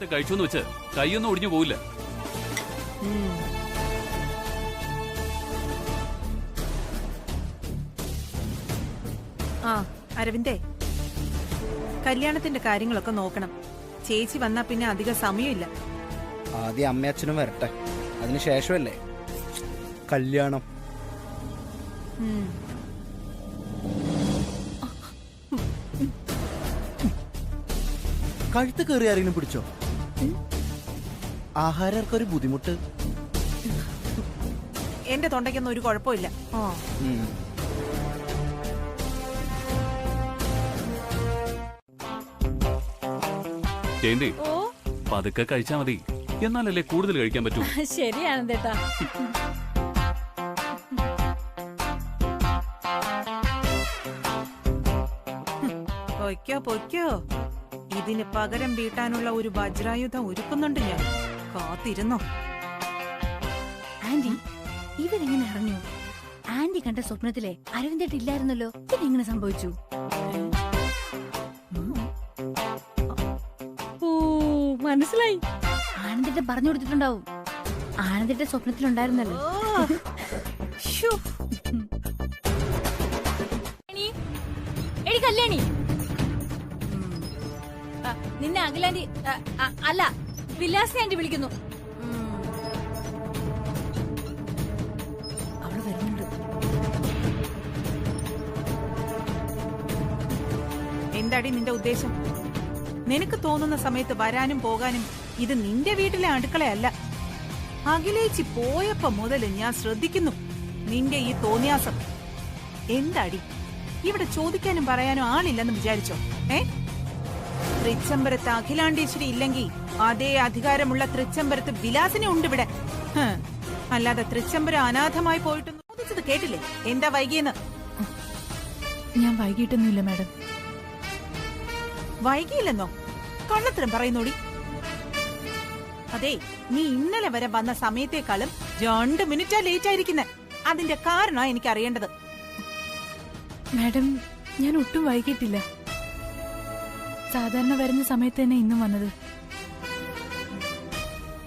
നേരത്തെ കഴിച്ചോന്ന് വെച്ച് കൈയൊന്നും ഒടിഞ്ഞു പോവില്ല. ആ അരവിന്ദേ, കല്യാണത്തിന്റെ കാര്യങ്ങളൊക്കെ നോക്കണം. ചേച്ചി വന്നാ പിന്നെ അധികം സമയമില്ല. ആദ്യം അമ്മയച്ഛനും വരട്ടെ, അതിനുശേഷമല്ലേ കല്യാണം. കഴുത്ത് കയറി ആരെങ്കിലും പിടിച്ചോ? ആഹാരർക്കൊരു ബുദ്ധിമുട്ട്. എന്റെ തൊണ്ടയ്ക്കൊന്നും ഒരു കുഴപ്പമില്ല. ജയന്തി, പതുക്കെ കഴിച്ചാ മതി, എന്നാലല്ലേ കൂടുതൽ കഴിക്കാൻ പറ്റൂ. ശരിയാണ് ചേട്ടാ. പൊയ്ക്കോ പൊയ്ക്കോ, ഇതിന് പകരം വീട്ടാനുള്ള ഒരു വജ്രായുധം ഒരുക്കുന്നുണ്ട് ഞാൻ. കാത്തിരുന്നോ. ആന്റി, ഇവരെങ്ങനെ അറിഞ്ഞു? ആന്റി കണ്ട സ്വപ്നത്തിലെ അരവിന്ദേട്ട് ഇല്ലായിരുന്നല്ലോ, ഇതെങ്ങനെ സംഭവിച്ചു? മനസ്സിലായി. ആനന്ദിട്ട് പറഞ്ഞു കൊടുത്തിട്ടുണ്ടാവും. ആനന്ദിന്റെ സ്വപ്നത്തിലുണ്ടായിരുന്നല്ലോ. എടി കല്യാണി, നിന്നെ അഖിലാന്റി അല്ല വിലാസി ആന്റി വിളിക്കുന്നു. അവള് വരുന്നുണ്ട്. എന്താടി നിന്റെ ഉദ്ദേശം? നിനക്ക് തോന്നുന്ന സമയത്ത് വരാനും പോകാനും ഇത് നിന്റെ വീട്ടിലെ അടുക്കളയല്ല. അഖിലേച്ചി പോയപ്പോ മുതൽ ഞാൻ ശ്രദ്ധിക്കുന്നു നിന്റെ ഈ തോന്നിയാസം. എന്താടി, ഇവിടെ ചോദിക്കാനും പറയാനും ആളില്ലെന്ന് വിചാരിച്ചോ? തൃച്ചംബരത്ത് അഖിലാണ്ടേശ്വരി ഇല്ലെങ്കിൽ അതേ അധികാരമുള്ള തൃച്ചംബരത്ത് വിലാസിനെ ഉണ്ട് ഇവിടെ. അല്ലാതെ തൃച്ചംബരം അനാഥമായി പോയിട്ട് ചോദിച്ചത് കേട്ടില്ലേ? എന്താ വൈകിയെന്ന്? ഞാൻ വൈകിട്ടൊന്നുമില്ല മാഡം. വൈകിയില്ലെന്നോ? കള്ളത്തരം പറയുന്നോടി. അതെ, നീ ഇന്നലെ വരെ വന്ന സമയത്തേക്കാളും 2 മിനിറ്റാ ലേറ്റ് ആയിരിക്കുന്നത്. അതിന്റെ കാരണമാ എനിക്ക് അറിയേണ്ടത്. മാഡം, ഞാൻ ഒട്ടും വൈകിട്ടില്ല. സാധാരണ വരുന്ന സമയത്ത് തന്നെ ഇന്നും വന്നത്.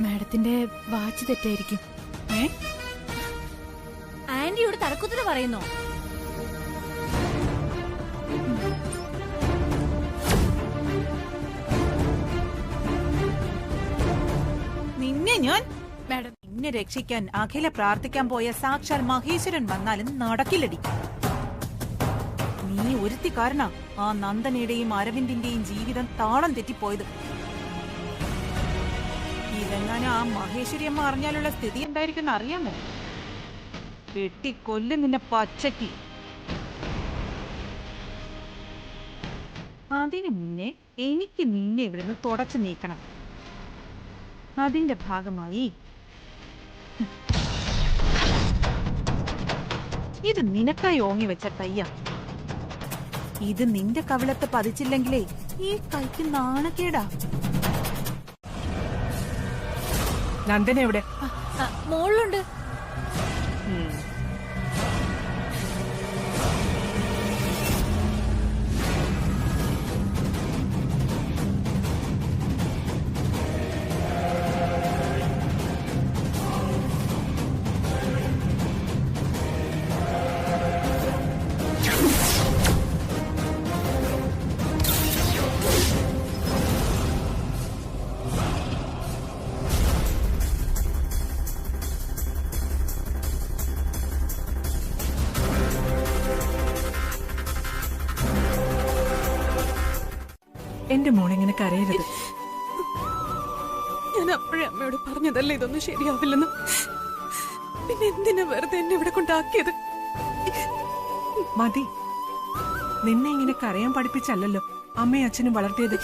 മാഡത്തിന്റെ വാച്ച് തെറ്റായിരിക്കും. ആന്റിയോട് തർക്കത്തിന് പറയുന്നോ? നിന്നെ ഞാൻ നിന്നെ രക്ഷിക്കാൻ അഖില പ്രാർത്ഥിക്കാൻ പോയ സാക്ഷാൽ മഹേശ്വരൻ വന്നാലും നടക്കില്ലടി. നീ ഒരുത്തി കാരണ ആ നന്ദനയുടെയും അരവിന്ദിന്റെയും ജീവിതം താളം തെറ്റിപ്പോയത്. ഇതെങ്ങാനും ആ മഹേശ്വരിയമ്മ അറിഞ്ഞാലുള്ള സ്ഥിതി എന്തായിരിക്കും അറിയാമോ? വെട്ടിക്കൊല്ലും നിന്നെ പച്ചക്കി. അതിനു മുന്നേ എനിക്ക് നിന്നെ ഇവിടുന്ന് തുടച്ചു നീക്കണം. അതിന്റെ ഭാഗമായി ഇത് നിനക്കായി ഓങ്ങി വെച്ച കയ്യ. ഇത് നിന്റെ കവിളത്ത് പതിച്ചില്ലെങ്കിലേ ഈ കൈക്ക് നാണക്കേടാ. നന്ദന എവിടെ? മോളിലുണ്ട്. എന്റെ മോളിങ്ങനെ കരയരുത്. ഞാൻ അപ്പോഴേ അമ്മയോട് പറഞ്ഞതല്ലേ ഇതൊന്നും ശരിയാവില്ലെന്ന്. പിന്നെ എന്തിനാ വെറുതെ എന്നെ ഇവിടെ കൊണ്ടാക്കിയത്? മതി, നിന്നെ ഇങ്ങനെ കരയാൻ പഠിപ്പിച്ചല്ലോ അമ്മയും അച്ഛനും വളർത്തിയത്.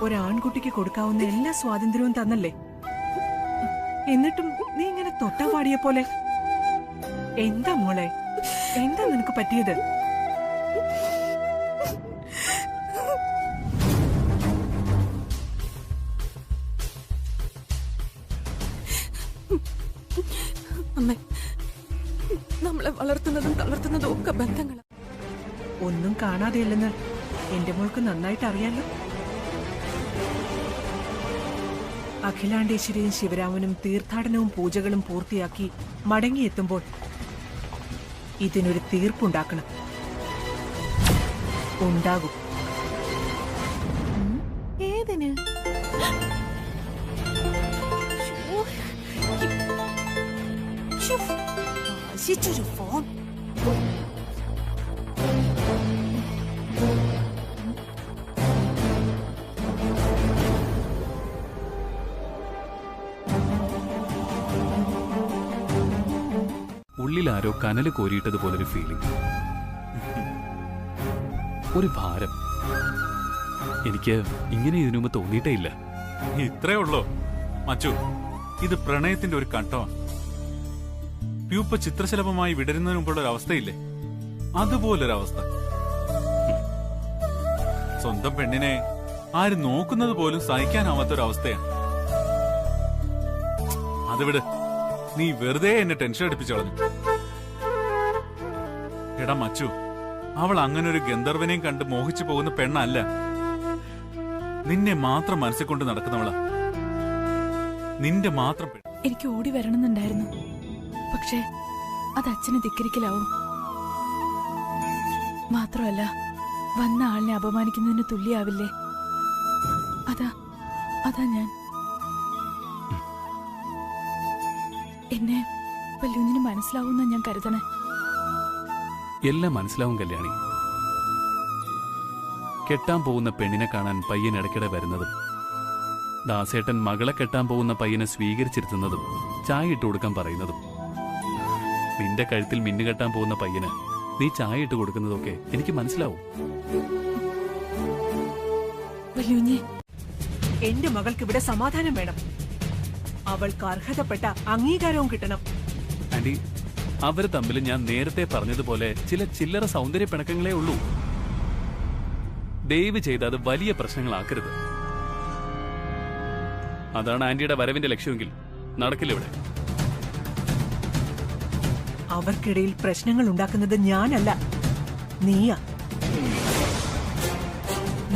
ഒരാൺകുട്ടിക്ക് കൊടുക്കാവുന്ന എല്ലാ സ്വാതന്ത്ര്യവും തന്നല്ലേ. എന്നിട്ടും നീ ഇങ്ങനെ തൊട്ടാ പാടിയ പോലെ. എന്താ മോളെ, എന്താ നിനക്ക് പറ്റിയത്? അമ്മേ, നമ്മളെ വളർത്തുന്നതും തളർത്തുന്നതും ഒക്കെ ബന്ധങ്ങളാ. ഒന്നും കാണാതെയില്ലെന്ന് എന്റെ മോൾക്ക് നന്നായിട്ട് അറിയാലോ. അഖിലാണ്ടേശ്വരിയും ശിവരാമനും തീർത്ഥാടനവും പൂജകളും പൂർത്തിയാക്കി മടങ്ങിയെത്തുമ്പോൾ ഇതിനൊരു തീർപ്പുണ്ടാക്കണം. ഉണ്ടാകും. ഏതിന്? ഫോൺ. ഉള്ളിലാരോ കനല് കോരിയിട്ടതുപോലൊരു ഫീലിംഗ്, ഒരു ഭാരം. എനിക്ക് ഇങ്ങനെ ഇതിനു മുമ്പ് തോന്നിയിട്ടേ ഇല്ല. ഇത്രേ ഉള്ളോ മച്ചു? ഇത് പ്രണയത്തിന്റെ ഒരു ഘട്ടമാണ്. പ്യൂപ്പ ചിത്രശലഭമായി വിടരുന്നതിന് മുമ്പുള്ള ഒരു അവസ്ഥയില്ലേ, അതുപോലൊരവസ്ഥ. സ്വന്തം പെണ്ണിനെ ആര് നോക്കുന്നത് പോലും സഹിക്കാനാവാത്തൊരവസ്ഥയാണ്. അത് വിട്, നീ വെറുതെ എന്നെ ടെൻഷൻ അടിപ്പിച്ചു കളഞ്ഞു. എടാ മച്ചു, അവൾ അങ്ങനെ ഒരു ഗന്ധർവനെയും കണ്ട് മോഹിച്ചു പോകുന്ന പെണ്ണല്ല. നിന്നെ മാത്രം മനസ്സിൽ കൊണ്ട് നടക്കുന്നവളാ. നിന്റെ മാത്രം പെണ്ണ്. എനിക്ക് ഓടി വരണമെന്നുണ്ടായിരുന്നു, പക്ഷേ അത് അച്ഛന് ധിക്കരിക്കലാവും. മാത്രമല്ല, വന്ന ആളിനെ അപമാനിക്കുന്നതിന് തുല്യാവില്ലേ? അതാ ഞാൻ. എന്നെ വല്യുഞ്ഞിന് മനസ്സിലാവുന്ന ഞാൻ കരുതണേ. എല്ലാം മനസ്സിലാവും കല്യാണി. കെട്ടാൻ പോകുന്ന പെണ്ണിനെ കാണാൻ പയ്യൻ ഇടയ്ക്കിടെ വരുന്നതും, ദാസേട്ടൻ മകളെ കെട്ടാൻ പോകുന്ന പയ്യനെ സ്വീകരിച്ചിരുത്തുന്നതും, ചായ ഇട്ട് കൊടുക്കാൻ പറയുന്നതും, നിന്റെ കഴുത്തിൽ മിന്നു കെട്ടാൻ പോകുന്ന പയ്യന് നീ ചായ ഇട്ട് കൊടുക്കുന്നതൊക്കെ എനിക്ക് മനസ്സിലാവും. വല്യുഞ്ഞി, എന്റെ മകൾക്ക് ഇവിടെ സമാധാനം വേണം. അവൾക്ക് അർഹതപ്പെട്ട അംഗീകാരവും കിട്ടണം. ആന്റി, അവര് തമ്മിൽ ഞാൻ നേരത്തെ പറഞ്ഞതുപോലെ ചില ചില്ലറ സൗന്ദര്യ പിണക്കങ്ങളേ ഉള്ളൂ. ദയവ് ചെയ്ത് അത് വലിയ പ്രശ്നങ്ങളാക്കരുത്. അതാണ് ആന്റിയുടെ വരവിന്റെ ലക്ഷ്യമെങ്കിൽ നടക്കില്ല ഇവിടെ. അവർക്കിടയിൽ പ്രശ്നങ്ങൾ ഉണ്ടാക്കുന്നത് ഞാനല്ല, നീയാ.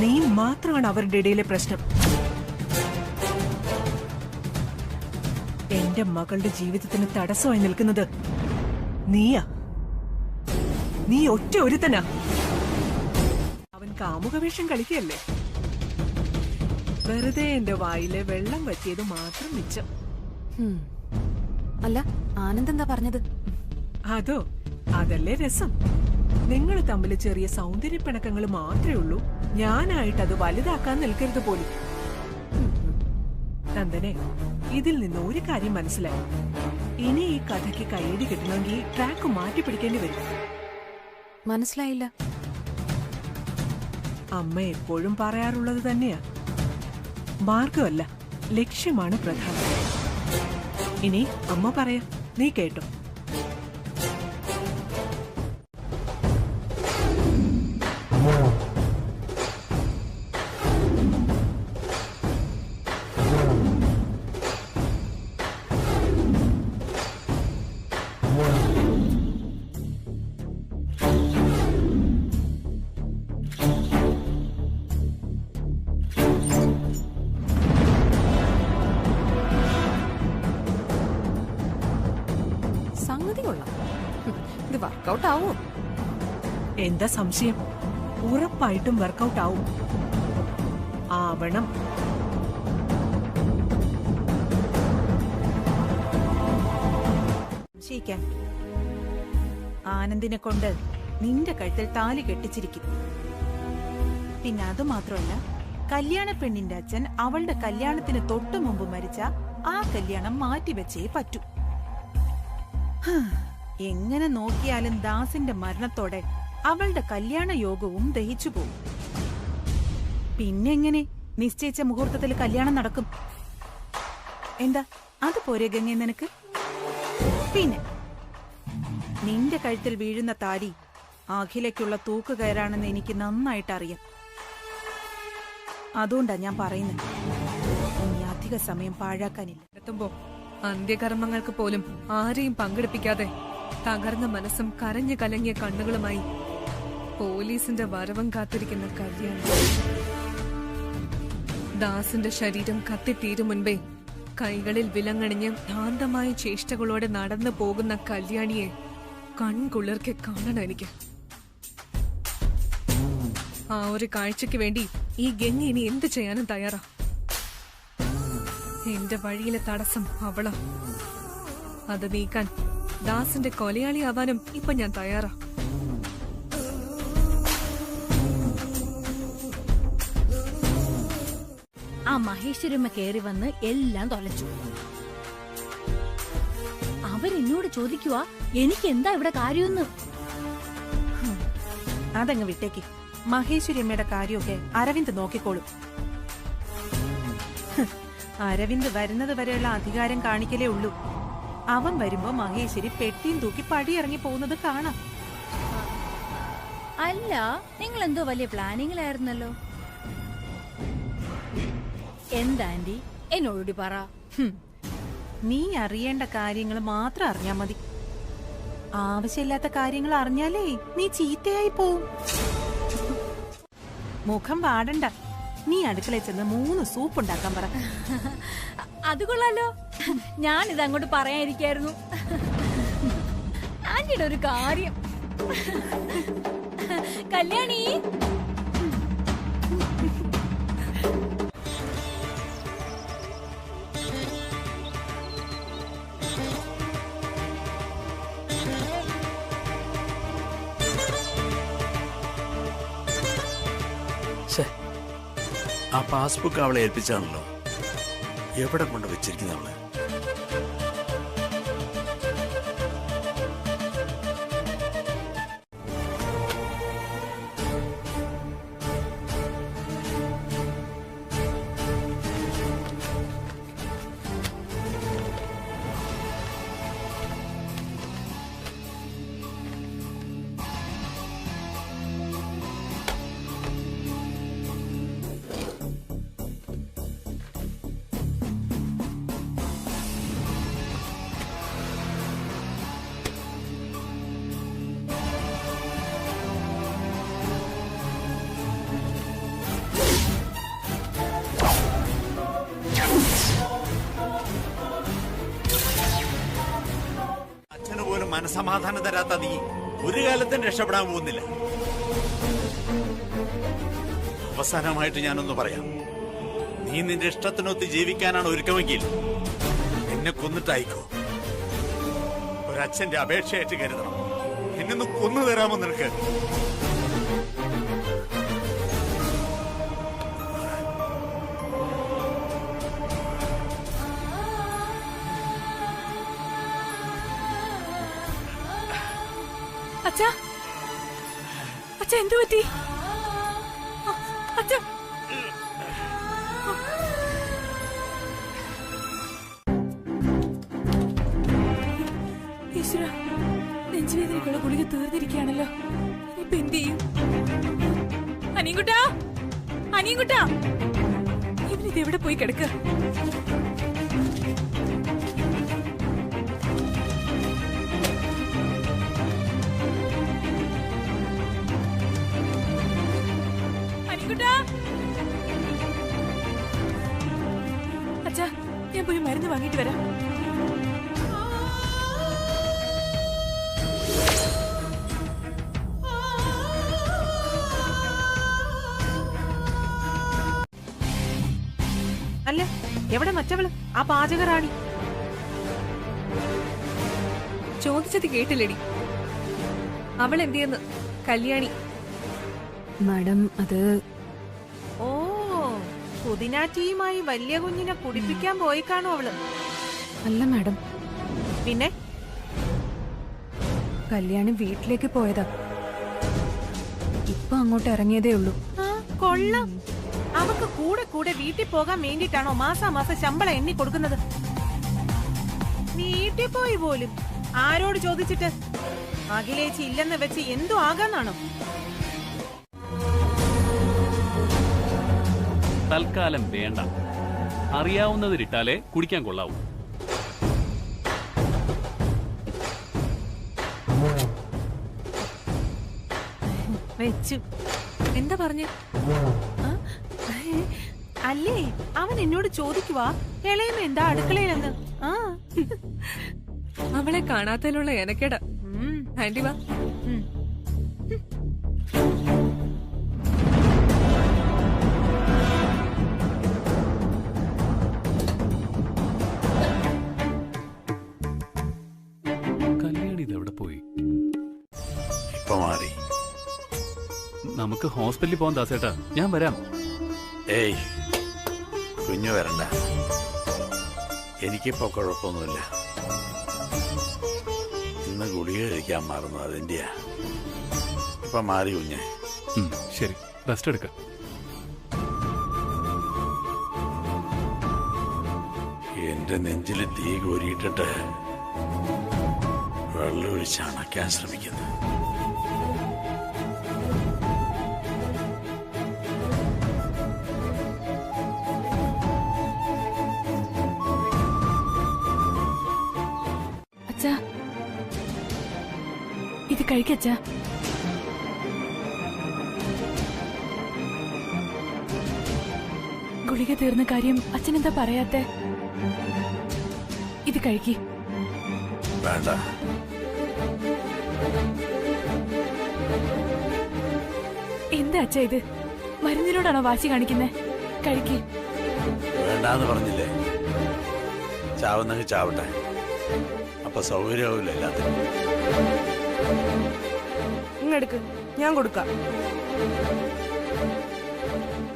നീ മാത്രമാണ് അവരുടെ ഇടയിലെ പ്രശ്നം. എന്റെ മകളുടെ ജീവിതത്തിന് തടസ്സമായി നിൽക്കുന്നത് നീയാ. നീ ഒറ്റ ഒരുത്തനാ. അവൻ കാമുകവേഷം കളിക്കല്ലേ? വെറുതെ എന്റെ വായിലെ വെള്ളം വറ്റിയത് മാത്രം മിച്ചം. അല്ല, ആനന്ദ് എന്താ പറഞ്ഞത്? അതോ, അതല്ലേ രസം. നിങ്ങൾ തമ്മിൽ ചെറിയ സൗന്ദര്യപ്പിണക്കങ്ങൾ മാത്രമേ ഉള്ളൂ. ഞാനായിട്ട് അത് വലുതാക്കാൻ നിൽക്കരുത് പോലും. നന്ദനെ, ഇതിൽ നിന്ന് ഒരു കാര്യം മനസ്സിലായി. ഇനി ഈ കഥയ്ക്ക് കയ്യടി കിട്ടണമെങ്കിൽ ട്രാക്ക് മാറ്റി പിടിക്കേണ്ടി വരും. മനസ്സിലായില്ല. അമ്മ എപ്പോഴും പറയാറുള്ളത് തന്നെയാ, മാർഗമല്ല ലക്ഷ്യമാണ് പ്രധാനം. ഇനി അമ്മ പറയാം, നീ കേട്ടോ. സംഗതി കൊള്ളാം. ഇത് വർക്കൗട്ട് ആവോ? എന്താ സംശയം? ഉറപ്പായിട്ടും വർക്കൗട്ട് ആവും. ആവണം. ശീക്കാൻ ആനന്ദിനെ കൊണ്ട് നിന്റെ കഴുത്തിൽ താലി കെട്ടിച്ചിരിക്കും. പിന്നെ അത് മാത്രമല്ല, കല്യാണ പെണ്ണിന്റെ അച്ഛൻ അവളുടെ കല്യാണത്തിന് തൊട്ടു മുമ്പ് മരിച്ച ആ കല്യാണം മാറ്റിവെച്ചേ പറ്റൂ. എങ്ങനെ നോക്കിയാലും ദാസിന്റെ മരണത്തോടെ അവളുടെ കല്യാണ യോഗവും ദഹിച്ചു പോകും. പിന്നെങ്ങനെ നിശ്ചയിച്ച മുഹൂർത്തത്തിൽ കല്യാണം നടക്കും? എന്താ അത് പോരെ ഗംഗ നിനക്ക്? പിന്നെ നിന്റെ കഴുത്തിൽ വീഴുന്ന താലി അഖിലയ്ക്കുള്ള തൂക്കുകയറാണെന്ന് എനിക്ക് നന്നായിട്ട് അറിയാം. അതുകൊണ്ടാ ഞാൻ പറയുന്നത്, ഇനി അധിക സമയം പാഴാക്കാനില്ല. എത്തുമ്പോ അന്ത്യകർമ്മങ്ങൾക്ക് പോലും ആരെയും പങ്കെടുപ്പിക്കാതെ തകർന്ന മനസ്സും കരഞ്ഞു കലങ്ങിയ കണ്ണുകളുമായി പോലീസിന്റെ വരവും കാത്തിരിക്കുന്ന കല്യാണം. ദാസിന്റെ ശരീരം കത്തിത്തീരും മുൻപേ കൈകളിൽ വിലങ്ങണിഞ്ഞ് ഭ്രാന്തമായ ചേഷ്ടകളോടെ നടന്നു പോകുന്ന കല്യാണിയെ കൺകുളിർക്കെ കാണണം എനിക്ക്. ആ ഒരു കാഴ്ചക്ക് വേണ്ടി ഈ ഗംഗ ഇനി എന്ത് ചെയ്യാനും തയ്യാറാ. എന്റെ വഴിയിലെ തടസ്സം അവളാ. അത് നീക്കാൻ ദാസിന്റെ കൊലയാളിയാവാനും ഇപ്പൊ ഞാൻ തയ്യാറാ. ആ മഹേശ്വരമ്മ കേറി വന്ന് എല്ലാം തൊലച്ചു. അവരെന്നോട് ചോദിക്കുവാ എനിക്ക് എന്താ ഇവിടെ കാര്യമെന്ന്. അതങ്ങ് വിട്ടേക്ക്. മഹേശ്വരി അമ്മയുടെ കാര്യമൊക്കെ അരവിന്ദ് നോക്കിക്കോളും. അരവിന്ദ് വരുന്നത് വരെയുള്ള അധികാരം കാണിക്കലേ ഉള്ളൂ. അവൻ വരുമ്പോ മഹേശ്വരി പെട്ടിയും തൂക്കി പടിയിറങ്ങി പോകുന്നത് കാണാം. അല്ല, നിങ്ങൾ എന്തോ വലിയ പ്ലാനിങ്ങിലായിരുന്നല്ലോ. എന്താ ആന്റി എന്നോട് പറ. നീ അറിയേണ്ട കാര്യങ്ങൾ മാത്രം അറിഞ്ഞാ മതി. ആവശ്യമില്ലാത്ത കാര്യങ്ങൾ അറിഞ്ഞാലേ നീ ചീത്തയായി പോവും. മുഖം പാടണ്ട. നീ അടുക്കളയിൽ ചെന്ന് 3 സൂപ്പ് ഉണ്ടാക്കാൻ പറ. അത് കൊള്ളാലോ. ഞാനിത് അങ്ങോട്ട് പറയാനിരിക്കായിരുന്നു. ആന്റിയുടെ ഒരു കാര്യം. കല്യാണി, ആ പാസ്ബുക്ക് അവളെ ഏൽപ്പിച്ചാണല്ലോ. എവിടെ കൊണ്ട് വെച്ചിരിക്കുന്ന അവള്? മനസമാധാനം തരാത്ത നീ ഒരു കാലത്തും രക്ഷപ്പെടാൻ പോകുന്നില്ല. അവസാനമായിട്ട് ഞാനൊന്ന് പറയാം. നീ നിന്റെ ഇഷ്ടത്തിനൊത്ത് ജീവിക്കാനാണ് ഒരുക്കമെങ്കിൽ എന്നെ കൊന്നിട്ടായിക്കോ. ഒരച്ഛന്റെ അപേക്ഷയായിട്ട് കരുതണം. എന്നൊന്ന് കൊന്നു തരാമോ നിനക്ക്? അച്ഛാ, അച്ഛാ എന്തു പറ്റി? അച്ഛാ, ഈശ്വര, നെഞ്ചുവേദനയ്ക്കുള്ള ഗുളിക തീർന്നിരിക്കുകയാണല്ലോ. ഇപ്പൊ എന്ത് ചെയ്യും? അനിയൻകുട്ടാ, അനിയൻകുട്ടാ, ഇവനിത് എവിടെ പോയി കിടക്കുക? അച്ഛാ, ഞാൻ പോയി മരുന്ന് വാങ്ങിട്ട് വരാം. അല്ല, എവിടെ മറ്റവള്? ആ പാചകറാണി ചോദിച്ചത് കേട്ടില്ലടി. അവൾ എന്തിയെന്ന്? കല്യാണി മാഡം, അത് ഓ, പുതിനാറ്റിയുമായി വലിയ കുഞ്ഞിനെ കുടിപ്പിക്കാൻ പോയി കാണും അവള്. അല്ല മാഡം, പിന്നെ കല്യാണി വീട്ടിലേക്ക് പോയതാ. ഇപ്പൊ അങ്ങോട്ട് ഇറങ്ങിയതേ ഉള്ളൂ. കൊള്ളാം. അവക്ക് കൂടെ കൂടെ വീട്ടിൽ പോകാൻ വേണ്ടിട്ടാണോ മാസാമാസം ശമ്പളം എണ്ണി കൊടുക്കുന്നത്? വീട്ടിൽ പോയി പോലും ആരോട് ചോദിച്ചിട്ട്? അഖിലേച്ചി ഇല്ലെന്ന് വെച്ച് എന്തു ആകാന്നാണോ? തൽക്കാലം വേണ്ട. അറിയാവുന്നതിരിട്ടാലേ കുടിക്കാൻ കൊള്ളാവൂ. വെച്ചു. എന്താ പറഞ്ഞു? അല്ലേ അവൻ എന്നോട് ചോദിക്കുവാ ഇളയമ്മ എന്താ അടുക്കളയിലെന്ന്. ആ അവളെ കാണാത്തതിലുള്ള എനക്കേട. ആന്റി വാ. കല്യാണി ഇതെവിടെ പോയി? ഇപ്പൊ മാറി. നമുക്ക് ഹോസ്പിറ്റലിൽ പോകാൻ ദാസേട്ടാ, ഞാൻ വരാം. ഏയ് കുഞ്ഞു വരണ്ട, എനിക്കിപ്പോ കുഴപ്പമൊന്നുമില്ല. ഇന്ന് ഗുളിക കഴിക്കാൻ മറന്നു, അതിന്റെയാ. ഇപ്പൊ മാറി കുഞ്ഞെ. ശരി, റെസ്റ്റ് എടുക്ക. എന്റെ നെഞ്ചിൽ തീ കോരിയിട്ടിട്ട് വെള്ളം ഒഴിച്ച് അണയ്ക്കാൻ ശ്രമിക്കുന്നു. അച്ഛാ, ഇത് കഴിക്കച്ചാ. ഗുളിക തീർന്ന കാര്യം അച്ഛനെന്താ പറയാത്തെ? ഇത് കഴിക്ക്. വേണ്ട, എന്താ അച്ഛാ ഇത്? മരുന്നിനോടാണോ വാശി കാണിക്കുന്നേ? കഴിക്ക്. വേണ്ടാന്ന് പറഞ്ഞില്ലേ? ചാവുന്നെങ്കിൽ ചാവട്ടെ, അപ്പൊ സൗകര്യമാവില്ല എല്ലാത്തിനും. ഇങ്ങെടുക്ക്, ഞാൻ കൊടുക്കാം.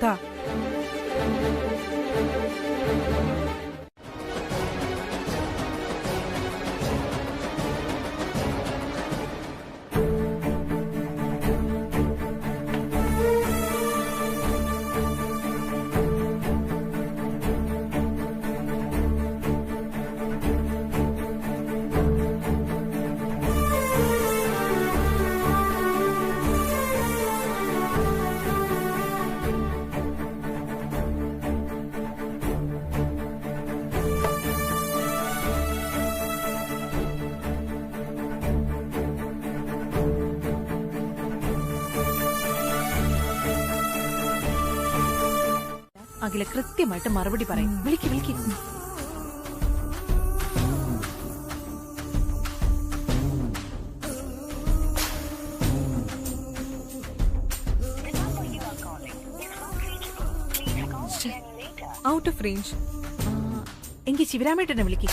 താ. അഖില കൃത്യമായിട്ട് മറുപടി പറയും. വിളിക്ക് വിളിക്ക്. Out of range. എങ്കിൽ ശിവരാമേട്ടനെ വിളിക്ക്.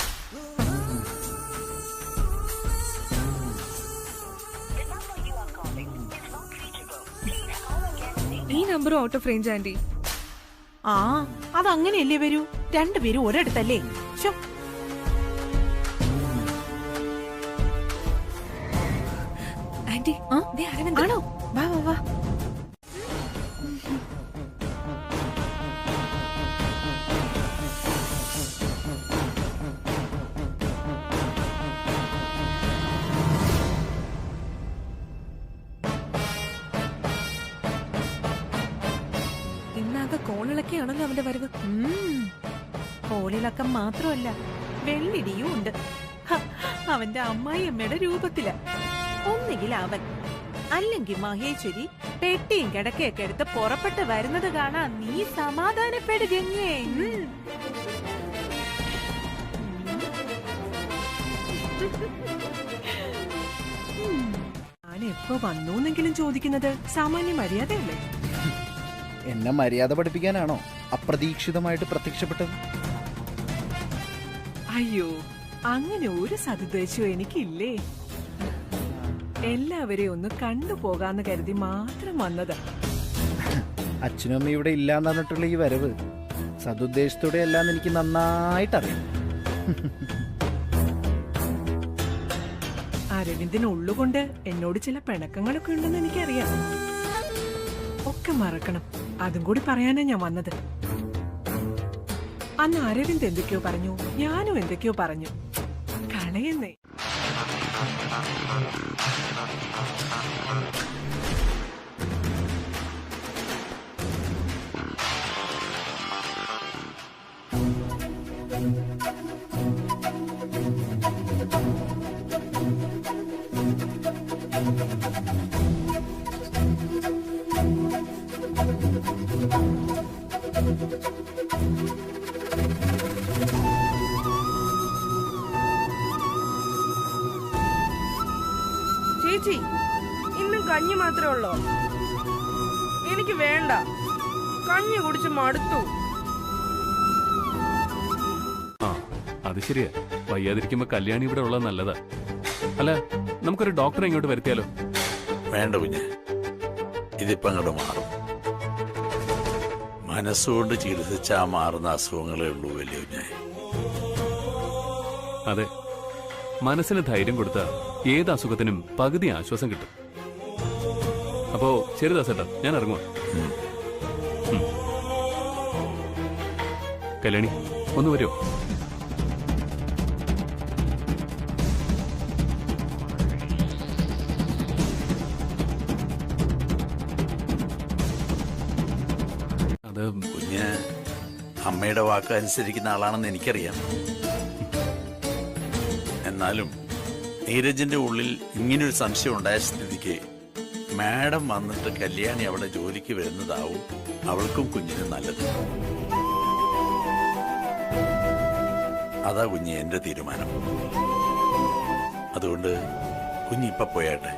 ഈ നമ്പറും ഔട്ട് ഓഫ് റേഞ്ച് ആന്റി. ആ അതങ്ങനെയല്ലേ വരൂ, രണ്ടുപേരും ഒരിടത്തല്ലേ. ശോ, ആന്റി അരവിന്ദ് ആണോ? വാ വാ വാ. ഇന്നാകെ കോളിളക്കെയാണല്ലോ അവന്റെ വരവ്. കോളിളക്കം മാത്രമല്ല, വെള്ളിടിയും ഉണ്ട്. ഹ, അവന്റെ അമ്മായിയമ്മയുടെ രൂപത്തില. ഒന്നുകിൽ അവൻ, അല്ലെങ്കിൽ മഹേശ്വരി പെട്ടിയും കിടക്കയൊക്കെ എടുത്ത് പുറപ്പെട്ട് വരുന്നത് കാണാൻ നീ സമാധാനപ്പെടുകങ്ങേ. ഞാൻ എപ്പോ വന്നൂന്നെങ്കിലും ചോദിക്കുന്നത് സാമാന്യ മര്യാദയല്ലേ? എന്നെ മര്യാദ പഠിപ്പിക്കാനാണോ അപ്രതീക്ഷിതമായിട്ട് പ്രത്യക്ഷപ്പെട്ടത്? അയ്യോ, അങ്ങനെ ഒരു സതുദ്ദേശവും എനിക്കില്ലേ. എല്ലാവരെയും ഒന്ന് കണ്ടുപോകാന്ന് കരുതി മാത്രം വന്നതാ. അച്ഛനും അമ്മയും ഇവിടെ ഇല്ലാന്ന് പറഞ്ഞിട്ടുള്ള ഈ വരവ് സതുദ്ദേശത്തോടെ അല്ലാന്ന് എനിക്ക് നന്നായിട്ടറിയാം. അരവിന്ദിന് ഉള്ളുകൊണ്ട് എന്നോട് ചില പിണക്കങ്ങളൊക്കെ ഉണ്ടെന്ന് എനിക്കറിയാം. ഒക്കെ മറക്കണം, അതും കൂടി പറയാനാ ഞാൻ വന്നത്. അന്ന് അരവിന്ദ് എന്തൊക്കെയോ പറഞ്ഞു, ഞാനും എന്തൊക്കെയോ പറഞ്ഞു. കളയുന്നേ. ചേച്ചി, ഇന്നും കഞ്ഞി മാത്രമേ ഉള്ളോ? എനിക്ക് വേണ്ട, കഞ്ഞി കുടിച്ച് മടുത്തു. ആ അത് ശരിയാ, വയ്യാതിരിക്കുമ്പോ കല്യാണി ഇവിടെ ഉള്ളത് നല്ലതാ. അല്ല, നമുക്കൊരു ഡോക്ടറെ ഇങ്ങോട്ട് വരുത്തിയാലോ? വേണ്ട കുഞ്ഞ്, ഇതിപ്പോ അങ്ങോട്ട് മാറും. മനസ്സുകൊണ്ട് ചികിത്സിച്ചാ മാറുന്ന അസുഖങ്ങളേ ഉള്ളൂ വലിയ കുഞ്ഞെ. അതെ, മനസ്സിന് ധൈര്യം കൊടുത്ത ഏത് അസുഖത്തിനും പകുതി ആശ്വാസം കിട്ടും. അപ്പോ ശരി ദാസേട്ടാ, ഞാൻ ഇറങ്ങുവാ. കല്യാണി ഒന്ന് വരുമോ? അത് കുഞ്ഞ് അമ്മയുടെ വാക്ക് അനുസരിക്കുന്ന ആളാണെന്ന് എനിക്കറിയാം. എന്നാലും നീരജിന്റെ ഉള്ളിൽ ഇങ്ങനൊരു സംശയം ഉണ്ടായ സ്ഥിതിക്ക് മാഡം വന്നിട്ട് കല്യാണി അവിടെ ജോലിക്ക് വരുന്നതാവും അവൾക്കും കുഞ്ഞിനും നല്ലത്. അതാ കുഞ്ഞ് എന്റെ തീരുമാനം. അതുകൊണ്ട് കുഞ്ഞിപ്പ പോയാട്ടെ.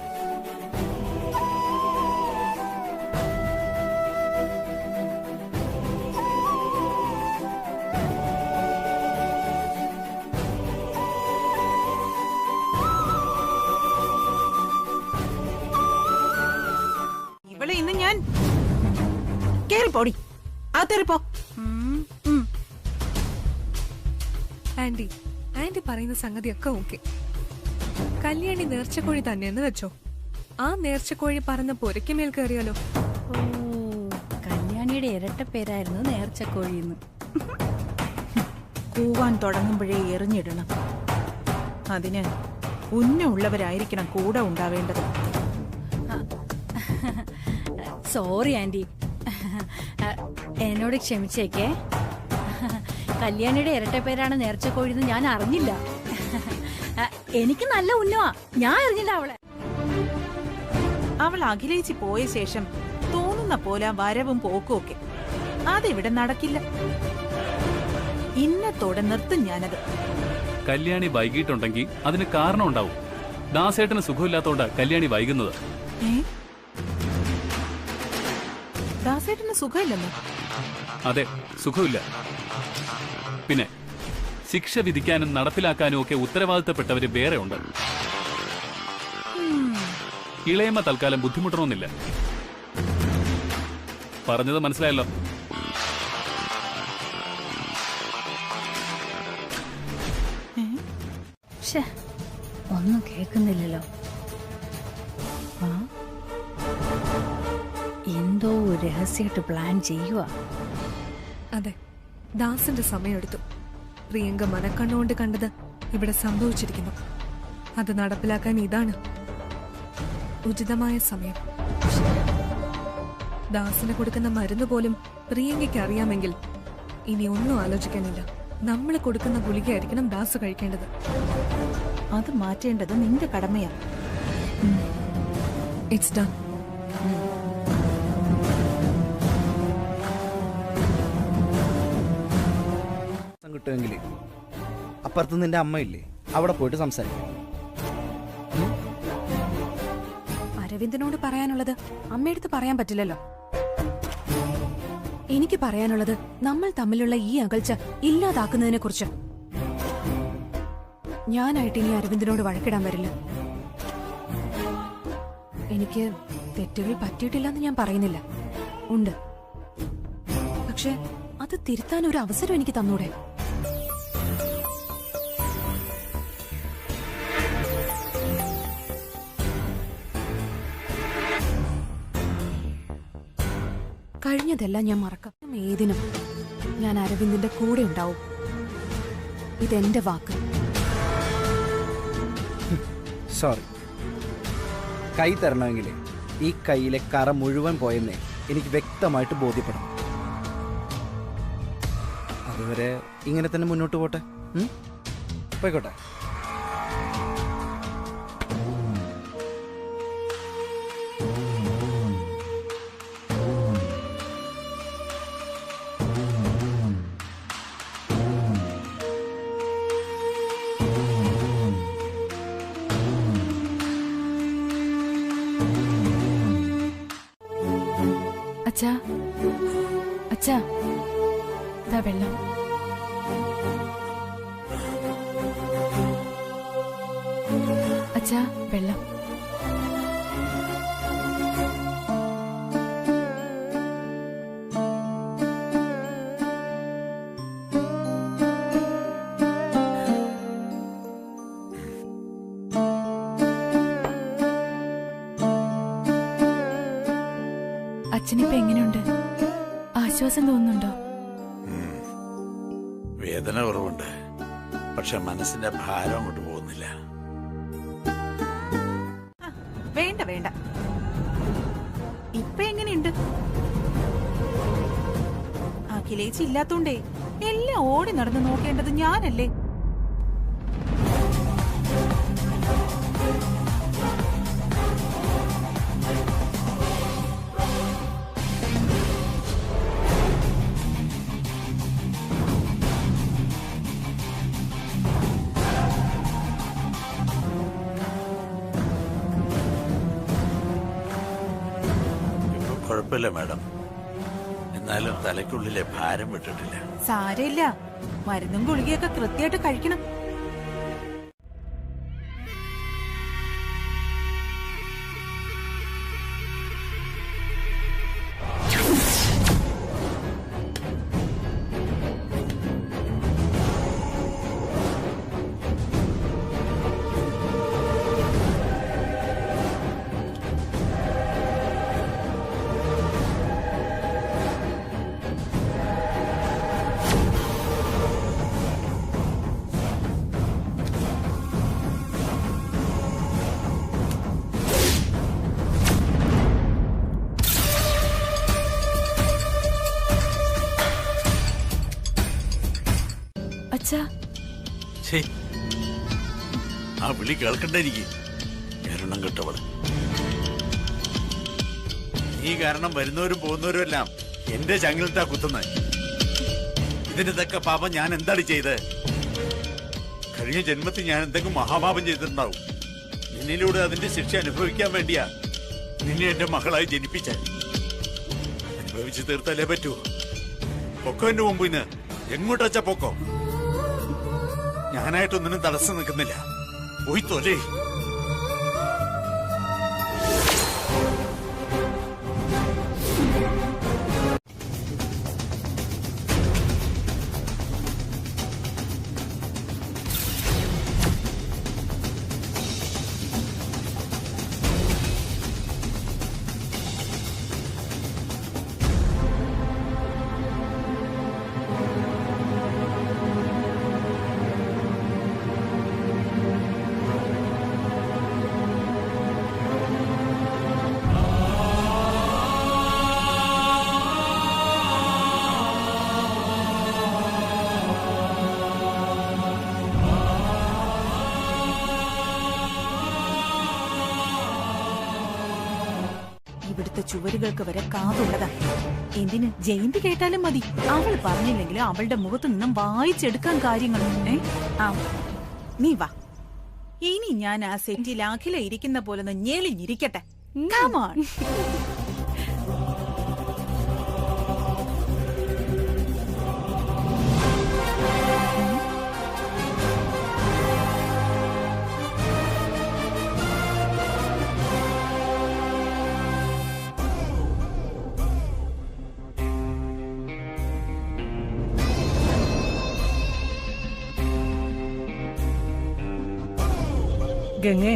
ഇവളെ ഇന്ന് ഞാൻ കേറിപ്പോടി, അകത്തേറിപ്പോ. ആന്റി, ആന്റി പറയുന്ന സംഗതിയൊക്കെ ഓക്കെ. കല്യാണി നേർച്ചക്കോഴി തന്നെയെന്ന് വെച്ചോ, ആ നേർച്ചക്കോഴി പറന്ന് പൊരയ്ക്ക് മേൽ കയറിയാലോ? ഓ, കല്യാണിയുടെ ഇരട്ട പേരായിരുന്നു നേർച്ചക്കോഴിന്ന്. കൂവാൻ തുടങ്ങുമ്പോഴേ എറിഞ്ഞിടണം. അതിന് ഉന്നമുള്ളവരായിരിക്കണം കൂടെ ഉണ്ടാവേണ്ടത്. സോറി ആന്റി, എന്നോട് ക്ഷമിച്ചേക്കേ. കല്യാണിയുടെ ഇരട്ട പേരാണ് നേർച്ചക്കോഴിന്ന് ഞാൻ അറിഞ്ഞില്ല. എനിക്ക് നല്ല ഉന്നവാ, ഞാൻ അറിഞ്ഞില്ല അവളെ. അവൾ അഖിലേച്ചി പോയ ശേഷം തോന്നുന്ന പോലെ വരവും പോക്കും ഒക്കെ അതിവിടെ നടക്കില്ല. ഇന്നത്തോടെ നിർത്തും ഞാനത്. കല്യാണി വൈകിട്ടുണ്ടെങ്കിൽ അതിന് കാരണം ഉണ്ടാവും. ദാസേട്ടന് സുഖമില്ലാത്തോണ്ടാ കല്യാണി വൈകുന്നത്. ദാസേട്ടന് സുഖമില്ലെന്നോ? അതെ, സുഖമില്ല. പിന്നെ ശിക്ഷ വിധിക്കാനും നടപ്പിലാക്കാനും ഒക്കെ ഉത്തരവാദിത്തപ്പെട്ടവര് വേറെ ഉണ്ട്. ഇളയമ്മ തൽക്കാലം ബുദ്ധിമുട്ടണമെന്നില്ല. പറഞ്ഞത് മനസ്സിലായല്ലോ? ഒന്നും കേൾക്കുന്നില്ലല്ലോ. എന്തോ രഹസ്യമായിട്ട് പ്ലാൻ ചെയ്യുക. അതെ, ദാസിന്റെ സമയമെടുത്തു. പ്രിയങ്ക മനക്കണ്ണുകൊണ്ട് കണ്ടത് ഇവിടെ സംഭവിച്ചിരിക്കുന്നു. അത് നടപ്പിലാക്കാൻ ഇതാണ് ഉചിതമായ സമയം. ദാസിന് കൊടുക്കുന്ന മരുന്ന് പോലും പ്രിയങ്കയ്ക്ക് അറിയാമെങ്കിൽ ഇനി ഒന്നും ആലോചിക്കാനില്ല. നമ്മൾ കൊടുക്കുന്ന ഗുളികയായിരിക്കണം ദാസ് കഴിക്കേണ്ടത്. അത് മാറ്റേണ്ടത് നിന്റെ കടമയാ. It's done. കിട്ടുമെങ്കിൽ അപ്പുറത്ത് നിന്റെ അമ്മയില്ലേ, അവിടെ പോയിട്ട് സംസാരിക്കാം. അരവിന്ദനോട് പറയാനുള്ളത് അമ്മയടുത്ത് പറയാൻ പറ്റില്ലല്ലോ. എനിക്ക് പറയാനുള്ളത് നമ്മൾ തമ്മിലുള്ള ഈ അകൽച്ച ഇല്ലാതാക്കുന്നതിനെ കുറിച്ച്. ഞാനായിട്ട് ഇനി അരവിന്ദനോട് വഴക്കിടാൻ വരില്ല. എനിക്ക് തെറ്റുകൾ പറ്റിയിട്ടില്ലെന്ന് ഞാൻ പറയുന്നില്ല, ഉണ്ട്. പക്ഷെ അത് തിരുത്താൻ ഒരു അവസരം എനിക്ക് തന്നൂടെ? കഴിഞ്ഞതെല്ലാം ഞാൻ മറക്കാം. ഏതിനും ഞാൻ അരവിന്ദിന്റെ കൂടെ ഉണ്ടാവും. ഇതെന്റെ വാക്ക്. സോറി. കൈ തരണമെങ്കിലേ ഈ കൈയിലെ കറ മുഴുവൻ പോയെന്നേ എനിക്ക് വ്യക്തമായിട്ട് ബോധ്യപ്പെടണം. അതുവരെ ഇങ്ങനെ തന്നെ മുന്നോട്ട് പോട്ടെ. പോയിക്കോട്ടെ. അച്ഛാ അച്ഛാ ഇതാ വെള്ളം. അച്ഛാ വെള്ളം. അച്ഛനിപ്പോ എങ്ങനെയുണ്ട്? ആശ്വാസം തോന്നുന്നുണ്ടോ? വേദന കുറവുണ്ട്, പക്ഷെ മനസ്സിന്റെ ഭാരം അങ്ങോട്ട് പോകുന്നില്ല. വേണ്ട വേണ്ട, ഇപ്പൊ എങ്ങനെയുണ്ട്? അഖിലേച്ചി ഇല്ലാത്തോണ്ടേ എല്ലാം ഓടി നടന്ന് നോക്കേണ്ടത് ഞാനല്ലേ? കുഴപ്പമില്ല മാഡം, എന്നാലും തലയ്ക്കുള്ളിലെ ഭാരം വിട്ടിട്ടില്ല. സാരമില്ല, മരുന്നും ഗുളികയൊക്കെ കൃത്യമായിട്ട് കഴിക്കണം. അച്ഛാ, ആ വിളി കേൾക്കണ്ട എനിക്ക്. കാരണം കിട്ടവള് ഈ കാരണം വരുന്നവരും പോകുന്നവരും എല്ലാം എന്റെ ചങ്ങിലിട്ടാ കുത്തുന്നത്. ഇതിന്റെ തക്ക പാപം ഞാൻ എന്താണ് ചെയ്ത്? കഴിഞ്ഞ ജന്മത്തിൽ ഞാൻ എന്തെങ്കിലും മഹാപാപം ചെയ്തിട്ടുണ്ടാവും. നിന്നിലൂടെ അതിന്റെ ശിക്ഷ അനുഭവിക്കാൻ വേണ്ടിയാ നിന്നെ എന്റെ മകളായി ജനിപ്പിച്ച. അനുഭവിച്ചു തീർത്തല്ലേ പറ്റൂ. പൊക്കോ എന്റെ മുമ്പ് ഇന്ന് എങ്ങോട്ടച്ച പൊക്കോ. ഞാനായിട്ടൊന്നിനും തടസ്സം നിൽക്കുന്നില്ല. പോയി തോലേ. ഇവിടുത്തെ ചുവരുകൾക്ക് വരെ കാതുള്ളതാ. എന്തിന് ജയന്തി കേട്ടാലും മതി. അവൾ പറഞ്ഞില്ലെങ്കിലും അവളുടെ മുഖത്തു നിന്നും വായിച്ചെടുക്കാൻ കാര്യങ്ങൾ. നീ വാ, ഇനി ഞാൻ ആ സെറ്റിൽ അഖില ഇരിക്കുന്ന പോലെ ഞെളിഞ്ഞിരിക്കട്ടെ. Come on. ഗംഗേ,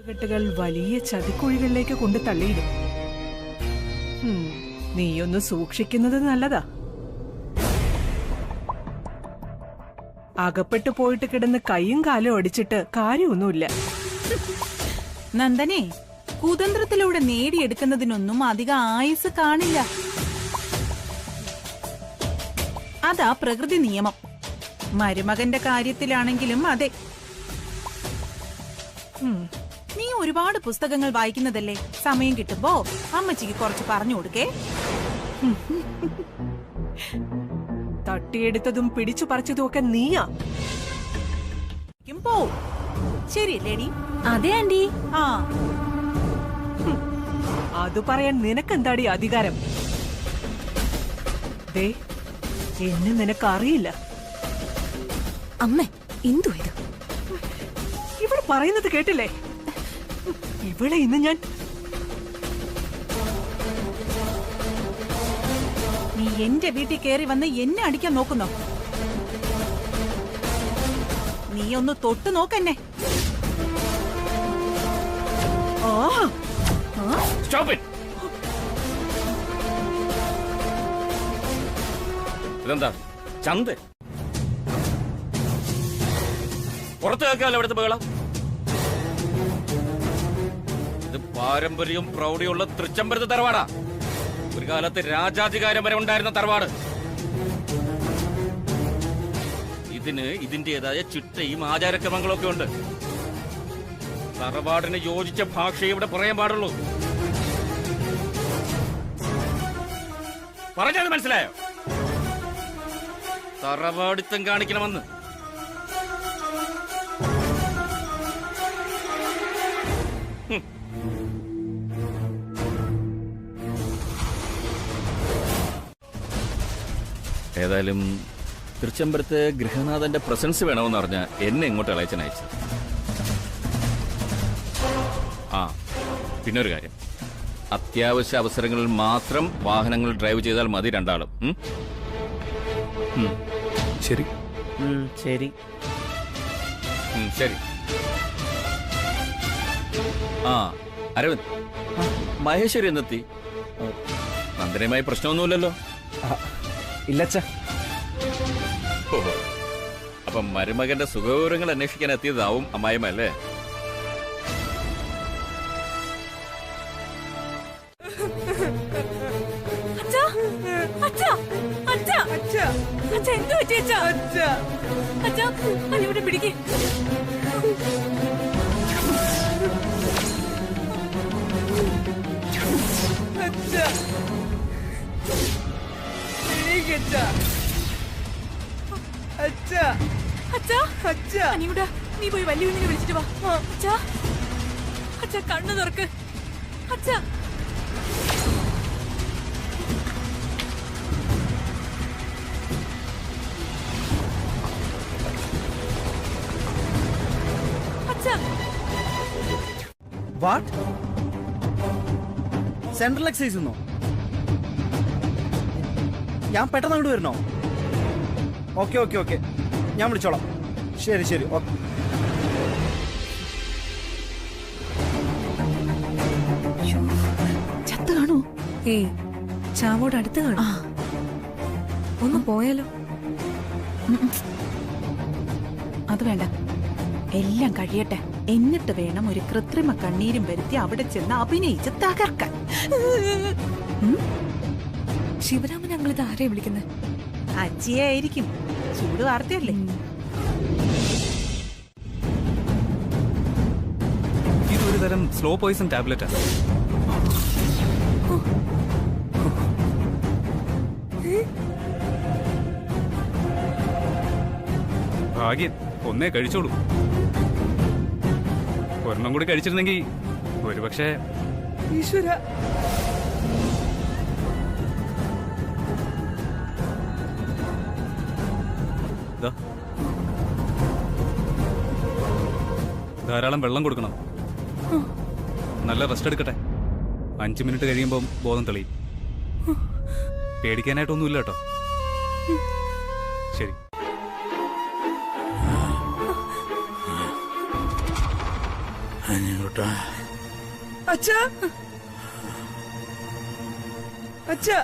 കെട്ടുകൾ വലിയ ചതിക്കുഴികളിലേക്ക് കൊണ്ട് തള്ളിയിടും. നീയൊന്ന് സൂക്ഷിക്കുന്നത് നല്ലതാ. അകപ്പെട്ടു പോയിട്ട് കിടന്ന് കൈയും കാലും അടിച്ചിട്ട് കാര്യമൊന്നുമില്ല. നന്ദനെ, കുതന്ത്രത്തിലൂടെ നേടിയെടുക്കുന്നതിനൊന്നും അധിക ആയുസ് കാണില്ല. അതാ പ്രകൃതി നിയമം. മരുമകന്റെ കാര്യത്തിലാണെങ്കിലും അതെ. നീ ഒരുപാട് പുസ്തകങ്ങൾ വായിക്കുന്നതല്ലേ? സമയം കിട്ടുമ്പോ അമ്മച്ചിക്ക് കുറച്ച് പറഞ്ഞു കൊടുക്കേ. തട്ടിയെടുത്തതും പിടിച്ചു പറിച്ചതും ഒക്കെ നീയാ. പോ, ശരിയല്ലേടി? അതെ ആന്റി. അത് പറയാൻ നിനക്കെന്താടി അധികാരം? ദേ, എന്നെ നിനക്കറിയില്ല. അമ്മേ, എന്തു ഇത്? ഇവിടെ പറയുന്നത് കേട്ടില്ലേ? ഇവിടെ ഇന്ന് ഞാൻ നീ എന്റെ വീട്ടിൽ കയറി വന്ന് എന്നെ അടിക്കാൻ നോക്കുന്നോ? നീ ഒന്ന് തൊട്ടു നോക്കെന്നെ. ഇതെന്താ ചന്ത പുറത്തു കേൾക്കാമല്ലോ ഇവിടുത്തെ ബഹളം. ഇത് പാരമ്പര്യവും പ്രൗഢിയുള്ള തൃച്ചംബരത്ത് തറവാടാ. ഒരു കാലത്ത് രാജാധികാരം വരെ ഉണ്ടായിരുന്ന തറവാട്. ഇതിന് ഇതിന്റേതായ ചിട്ടയും ആചാരക്രമങ്ങളും ഒക്കെ ഉണ്ട്. തറവാടിന് യോജിച്ച ഭാഷയെ ഇവിടെ പറയാൻ പാടുള്ളൂ. പറഞ്ഞത് മനസ്സിലായോ? തറവാടിത്തം കാണിക്കണമെന്ന്. ഏതായാലും തൃച്ചംബരത്ത് ഗൃഹനാഥന്റെ പ്രസൻസ് വേണമെന്ന് പറഞ്ഞ എന്നെ ഇങ്ങോട്ട് ഇളയച്ചൻ അയച്ചത്. ആ പിന്നെ ഒരു കാര്യം, അത്യാവശ്യ അവസരങ്ങളിൽ മാത്രം വാഹനങ്ങൾ ഡ്രൈവ് ചെയ്താൽ മതി രണ്ടാളും. ശരി ശരി ശരി. ആ അരവിന്ദ്, മഹേശ്വരി എന്നെത്തി? നന്ദനയുമായി പ്രശ്നമൊന്നുമില്ലല്ലോ? ഇല്ലച്ച. അപ്പൊ മരുമകന്റെ സുഖവിവരങ്ങൾ അന്വേഷിക്കാൻ എത്തിയതാവും അമ്മായിമ്മ അല്ലേ? പിടിക്കേ. നീ പോയി വലിയ കുഞ്ഞിനെ വിളിച്ചിട്ട് വാ. അച്ഛാ, അച്ഛാ കണ്ണു തുറക്ക്. അച്ഛാ, വാട്ട്? സെൻട്രൽ എക്സൈസ് ഒന്നോ? ഞാൻ പെട്ടെന്ന് അങ്ങോട്ട് വരണോ? ഓക്കെ ഓക്കെ ഓക്കെ, ഞാൻ വിളിച്ചോളാം. ശരി ശരി, ഓക്കെ. ചത്ത് കാണൂ? ഏയ്, ചാവോട് അടുത്ത് കാണും. ഒന്ന് പോയാലോ? അത് വേണ്ട, എല്ലാം കഴിയട്ടെ. എന്നിട്ട് വേണം ഒരു കൃത്രിമ കണ്ണീരും വരുത്തി അവിടെ ചെന്ന് അഭിനയിച്ച് തകർക്കാൻ. ശിവരാമൻ ഞങ്ങൾ ഇത് ആരെയും വിളിക്കുന്നത്? അച്ചിയായിരിക്കും. ചൂട് വാർത്തയല്ലേ? ഇതൊരു തരം സ്ലോ പോയിസൺ ടാബ്ലറ്റാ. ഭാഗ്യം ഒന്നേ കഴിച്ചോളൂ. ഒരെണ്ണം കൂടി കഴിച്ചിരുന്നെങ്കിൽ ഒരുപക്ഷെ. ഈശ്വര, ധാരാളം വെള്ളം കൊടുക്കണം. നല്ല റെസ്റ്റ് എടുക്കട്ടെ. 5 മിനിറ്റ് കഴിയുമ്പോൾ ബോധം തെളിയും. പേടിക്കാനായിട്ടൊന്നുമില്ല കേട്ടോ. ശരി. അച്ഛാ, അച്ഛാ,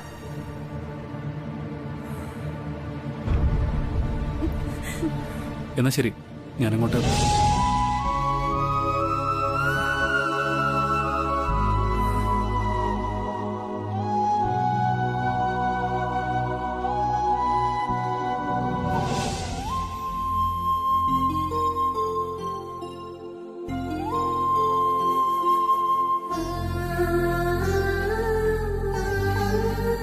എന്നാ ശരി, ഞാനങ്ങോട്ട്